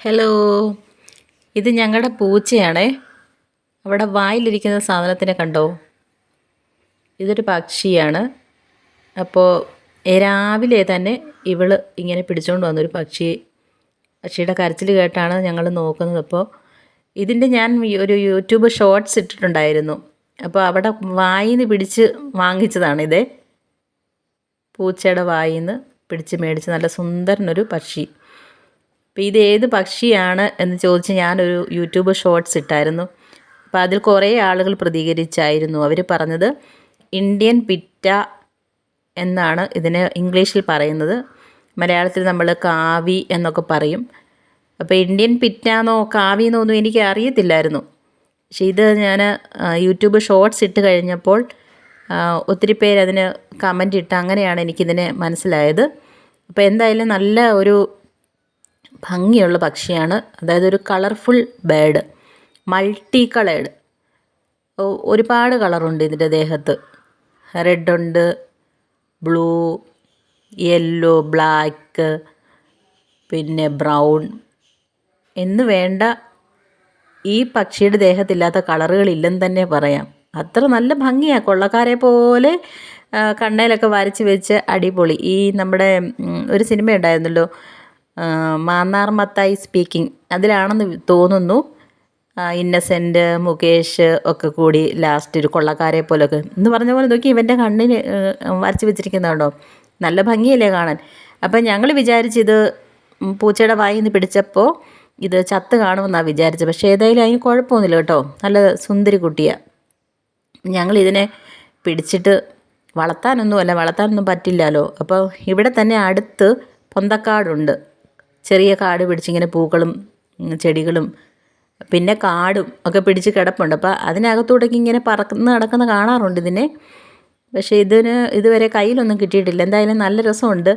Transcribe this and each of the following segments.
Hello, ഇത് ഞങ്ങളുടെ പൂച്ചയാണേ. അവിടെ വായിലിരിക്കുന്ന സാധനത്തിനെ കണ്ടോ? ഇതൊരു പക്ഷിയാണ്. അപ്പോൾ രാവിലെ തന്നെ ഇവള് ഇങ്ങനെ പിടിച്ചുകൊണ്ട് വന്നൊരു പക്ഷിയുടെ കരച്ചിൽ കേട്ടാണ് ഞങ്ങൾ നോക്കുന്നത്. അപ്പോൾ ഇതിൻ്റെ ഞാൻ ഒരു യൂട്യൂബ് ഷോർട്സ് ഇട്ടിട്ടുണ്ടായിരുന്നു. അപ്പോൾ അവിടെ വായിൽ നിന്ന് പിടിച്ച് വാങ്ങിച്ചതാണിതേ. പൂച്ചയുടെ വായിൽ നിന്ന് പിടിച്ച് മേടിച്ച് നല്ല സുന്ദരനൊരു പക്ഷി. അപ്പോൾ ഇത് ഏത് പക്ഷിയാണ് എന്ന് ചോദിച്ച് ഞാനൊരു യൂട്യൂബ് ഷോർട്സ് ഇട്ടായിരുന്നു. അപ്പോൾ അതിൽ കുറേ ആളുകൾ പ്രതികരിച്ചായിരുന്നു. അവർ പറഞ്ഞത് ഇന്ത്യൻ പിറ്റ എന്നാണ് ഇതിന് ഇംഗ്ലീഷിൽ പറയുന്നത്. മലയാളത്തിൽ നമ്മൾ കാവി എന്നൊക്കെ പറയും. അപ്പോൾ ഇന്ത്യൻ പിറ്റാന്നോ കാവി എന്നൊന്നും എനിക്ക് അറിയത്തില്ലായിരുന്നു. പക്ഷേ ഇത് ഞാൻ യൂട്യൂബ് ഷോർട്സ് ഇട്ട് കഴിഞ്ഞപ്പോൾ ഒത്തിരി പേര് അതിന് കമൻ്റ് ഇട്ട് അങ്ങനെയാണ് എനിക്കിതിനെ മനസ്സിലായത്. അപ്പോൾ എന്തായാലും നല്ല ഒരു ഭംഗിയുള്ള പക്ഷിയാണ്. അതായത് ഒരു കളർഫുൾ ബേർഡ്, മൾട്ടി കളേർഡ്. ഒരുപാട് കളറുണ്ട് ഇതിൻ്റെ ദേഹത്ത്. റെഡുണ്ട്, ബ്ലൂ, യെല്ലോ, ബ്ലാക്ക്, പിന്നെ ബ്രൗൺ എന്ന് വേണ്ട ഈ പക്ഷിയുടെ ദേഹത്തില്ലാത്ത കളറുകളില്ലെന്ന് തന്നെ പറയാം. അത്ര നല്ല ഭംഗിയാണ്. കൊള്ളക്കാരെ പോലെ കണ്ണയിലൊക്കെ വരച്ച് വെച്ച് അടിപൊളി. ഈ നമ്മുടെ ഒരു സിനിമ ഉണ്ടായിരുന്നല്ലോ, മാന്നാർ മത്തായി സ്പീക്കിംഗ്, അതിലാണെന്ന് തോന്നുന്നു. ഇന്നസെൻ്റ്, മുകേഷ് ഒക്കെ കൂടി ലാസ്റ്റ് ഒരു കൊള്ളക്കാരെ പോലൊക്കെ എന്ന് പറഞ്ഞ പോലെ നോക്കി ഇവൻ്റെ കണ്ണിന് വരച്ച് വെച്ചിരിക്കുന്നതുണ്ടോ. നല്ല ഭംഗിയല്ലേ കാണാൻ. അപ്പം ഞങ്ങൾ വിചാരിച്ചിത് പൂച്ചയുടെ വായിൽ നിന്ന് പിടിച്ചപ്പോൾ ഇത് ചത്ത് കാണുമെന്നാണ് വിചാരിച്ചത്. പക്ഷേ ഏതായാലും അതിന് കുഴപ്പമൊന്നുമില്ല കേട്ടോ. നല്ല സുന്ദരി കുട്ടിയാണ്. ഞങ്ങളിതിനെ പിടിച്ചിട്ട് വളർത്താനൊന്നും പറ്റില്ലല്ലോ. അപ്പോൾ ഇവിടെ തന്നെ അടുത്ത് പൊന്തക്കാടുണ്ട്. ചെറിയ കാട് പിടിച്ചിങ്ങനെ പൂക്കളും ചെടികളും പിന്നെ കാടും ഒക്കെ പിടിച്ച് കിടപ്പുണ്ട്. അപ്പോൾ അതിനകത്തൂടേക്ക് ഇങ്ങനെ പറന്ന് നടക്കുന്ന കാണാറുണ്ട് ഇതിനെ. പക്ഷേ ഇതിന് ഇതുവരെ കയ്യിലൊന്നും കിട്ടിയിട്ടില്ല. എന്തായാലും നല്ല രസമുണ്ട്.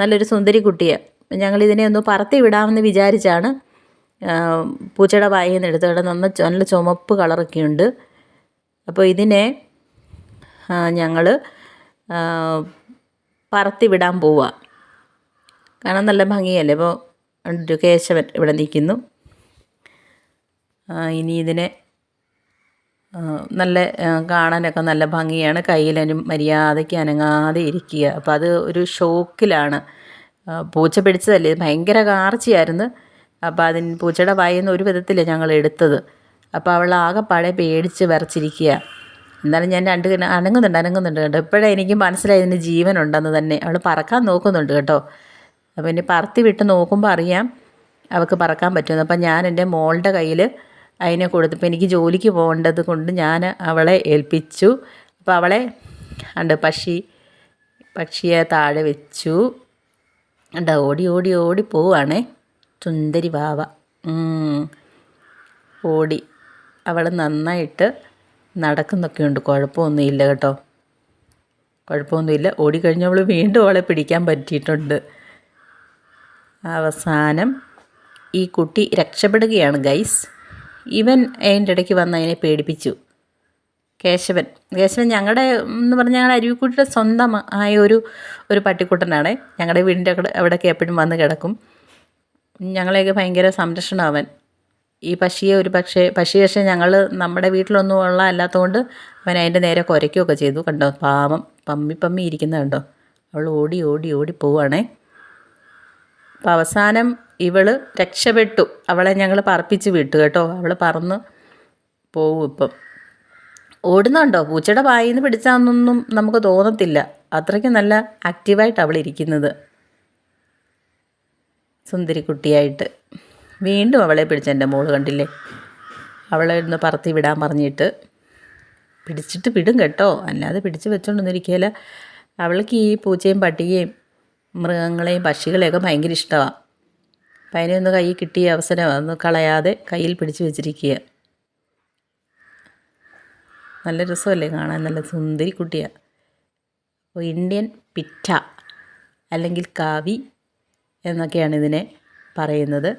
നല്ലൊരു സുന്ദരി കുട്ടിയാണ്. ഞങ്ങളിതിനെ ഒന്ന് പറത്തി വിടാമെന്ന് വിചാരിച്ചാണ് പൂച്ചയുടെ വായിൽ നിന്ന് എടുത്തത്. നല്ല ചുമപ്പ് കളറൊക്കെയുണ്ട്. അപ്പോൾ ഇതിനെ ഞങ്ങൾ പറത്തി വിടാൻ പോവുക. കാണാൻ നല്ല ഭംഗിയല്ലേ. അപ്പോൾ ഒരു കേശവൻ ഇവിടെ നിൽക്കുന്നു. ഇനി ഇതിനെ നല്ല കാണാനൊക്കെ നല്ല ഭംഗിയാണ്. കയ്യിലും മര്യാദയ്ക്ക് അനങ്ങാതെ ഇരിക്കുക. അപ്പോൾ അത് ഒരു ഷോക്കിലാണ്. പൂച്ച പിടിച്ചതല്ലേ, ഭയങ്കര കാർച്ചയായിരുന്നു. അപ്പോൾ പൂച്ചയുടെ വായിൽ നിന്ന് ഒരു വിധത്തില്ല ഞങ്ങൾ എടുത്തത്. അപ്പോൾ അവൾ ആകെപ്പാടെ പേടിച്ച് വിറച്ചിരിക്കുക. എന്നാലും ഞാൻ അനങ്ങുന്നുണ്ട് കേട്ടോ. ഇപ്പോഴേ എനിക്ക് മനസ്സിലായി ഇതിന് ജീവനുണ്ടെന്ന് തന്നെ. അവൾ പറക്കാൻ നോക്കുന്നുണ്ട് കേട്ടോ. അപ്പോൾ ഇനി പറത്തി വിട്ട് നോക്കുമ്പോൾ അറിയാം അവൾക്ക് പറക്കാൻ പറ്റുമെന്ന്. അപ്പം ഞാൻ എൻ്റെ മോളുടെ കയ്യിൽ അതിനെ കൊടുത്തപ്പോൾ എനിക്ക് ജോലിക്ക് പോകേണ്ടത് കൊണ്ട് ഞാൻ അവളെ ഏൽപ്പിച്ചു. അപ്പോൾ അവളെ പക്ഷിയെ താഴെ വെച്ചു. ഓടി പോവുകയാണേ. സുന്ദരി വാവ ഓടി. അവൾ നന്നായിട്ട് നടക്കുന്നൊക്കെയുണ്ട്. കുഴപ്പമൊന്നുമില്ല കേട്ടോ, കുഴപ്പമൊന്നുമില്ല. ഓടിക്കഴിഞ്ഞവൾ വീണ്ടും അവളെ പിടിക്കാൻ പറ്റിയിട്ടുണ്ട്. അവസാനം ഈ കുട്ടി രക്ഷപ്പെടുകയാണ് ഗൈസ്. ഇവൻ അതിൻ്റെ ഇടയ്ക്ക് വന്ന് അതിനെ പേടിപ്പിച്ചു. കേശവൻ ഞങ്ങളുടെ എന്ന് പറഞ്ഞാൽ ഞങ്ങളുടെ അരുവിക്കുട്ടിയുടെ സ്വന്തം ആയ ഒരു പട്ടിക്കുട്ടനാണ്. ഞങ്ങളുടെ വീടിൻ്റെ അവിടെയൊക്കെ എപ്പോഴും വന്ന് കിടക്കും. ഞങ്ങളെയൊക്കെ ഭയങ്കര സംരക്ഷണം അവൻ. ഈ പക്ഷേ ഞങ്ങൾ നമ്മുടെ വീട്ടിലൊന്നും അല്ലാത്തതുകൊണ്ട് അവൻ അതിൻ്റെ നേരെ കുരയ്ക്കുകയൊക്കെ ചെയ്തു. കണ്ടോ, പാവം പമ്മി ഇരിക്കുന്നത് കണ്ടോ. അവൾ ഓടി പോവുകയാണേ. അപ്പോൾ അവസാനം ഇവൾ രക്ഷപ്പെട്ടു. അവളെ ഞങ്ങൾ പറപ്പിച്ച് വിട്ടു കേട്ടോ. അവൾ പറന്ന് പോവും. ഇപ്പം ഓടുന്നുണ്ടോ. പൂച്ചയുടെ വായിൽ നിന്ന് പിടിച്ചാന്നൊന്നും നമുക്ക് തോന്നത്തില്ല. അത്രയ്ക്ക് നല്ല ആക്റ്റീവായിട്ട് അവൾ ഇരിക്കുന്നത്, സുന്ദരി കുട്ടിയായിട്ട്. വീണ്ടും അവളെ പിടിച്ച് എൻ്റെ മോള് കണ്ടില്ലേ. അവളെ ഒന്ന് പറത്തി വിടാൻ പറഞ്ഞിട്ട് പിടിച്ചിട്ട് വിടും കേട്ടോ. അല്ലാതെ പിടിച്ച് വെച്ചോണ്ടൊന്നിരിക്കുകയില്ല. അവൾക്ക് ഈ പൂച്ചയും പട്ടികയും മൃഗങ്ങളെയും പക്ഷികളെയൊക്കെ ഭയങ്കര ഇഷ്ടമാണ്. അപ്പം അതിനൊന്ന് കൈ കിട്ടിയ അവസരം ഒന്ന് കളയാതെ കയ്യിൽ പിടിച്ച് വെച്ചിരിക്കുക. നല്ല രസമല്ലേ കാണാൻ. നല്ല സുന്ദരി കുട്ടിയാണ്. അപ്പോൾ ഇന്ത്യൻ പിറ്റ അല്ലെങ്കിൽ കാവി എന്നൊക്കെയാണ് ഇതിനെ പറയുന്നത്.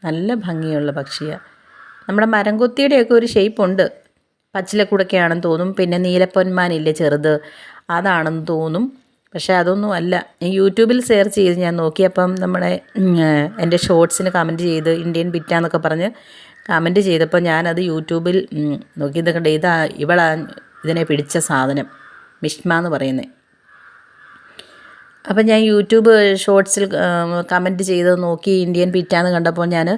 നല്ല ഭംഗിയുള്ള പക്ഷിയാണ്. നമ്മുടെ മരംകൊത്തിയുടെയൊക്കെ ഒരു ഷേപ്പുണ്ട്. പച്ചിലക്കുടക്കയാണെന്ന് തോന്നും. പിന്നെ നീലപ്പൊന്മാനില്ലേ ചെറുത്, അതാണെന്ന് തോന്നും. പക്ഷേ അതൊന്നും അല്ല. ഞാൻ യൂട്യൂബിൽ സെർച്ച് ചെയ്ത് ഞാൻ നോക്കിയപ്പം നമ്മുടെ എൻ്റെ ഷോർട്സിന് കമൻറ്റ് ചെയ്ത് ഇന്ത്യൻ പിറ്റാന്നൊക്കെ പറഞ്ഞ് കമൻറ്റ് ചെയ്തപ്പോൾ ഞാനത് യൂട്യൂബിൽ നോക്കിയത് കണ്ട് ഇവളാ ഇതിനെ പിടിച്ച സാധനം മിഷ്മ എന്ന് പറയുന്നത്. അപ്പം ഞാൻ യൂട്യൂബ് ഷോർട്സിൽ കമൻറ്റ് ചെയ്ത് നോക്കി ഇന്ത്യൻ പിറ്റാന്ന് കണ്ടപ്പോൾ ഞാൻ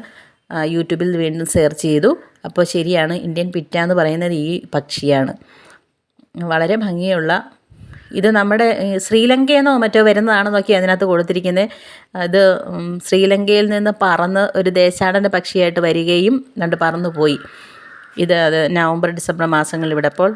യൂട്യൂബിൽ വീണ്ടും സെർച്ച് ചെയ്തു. അപ്പോൾ ശരിയാണ്, ഇന്ത്യൻ പിറ്റാന്ന് പറയുന്നത് ഈ പക്ഷിയാണ്. വളരെ ഭംഗിയുള്ള, ഇത് നമ്മുടെ ശ്രീലങ്കയെന്നോ മറ്റോ വരുന്നതാണെന്നൊക്കെ അതിനകത്ത് കൊടുത്തിരിക്കുന്നത്. ഇത് ശ്രീലങ്കയിൽ നിന്ന് പറന്ന് ഒരു ദേശാടന പക്ഷിയായിട്ട് വരികയും പറന്നു പോയി. ഇത് നവംബർ ഡിസംബർ മാസങ്ങളിൽ ഇവിടെ ഇപ്പോൾ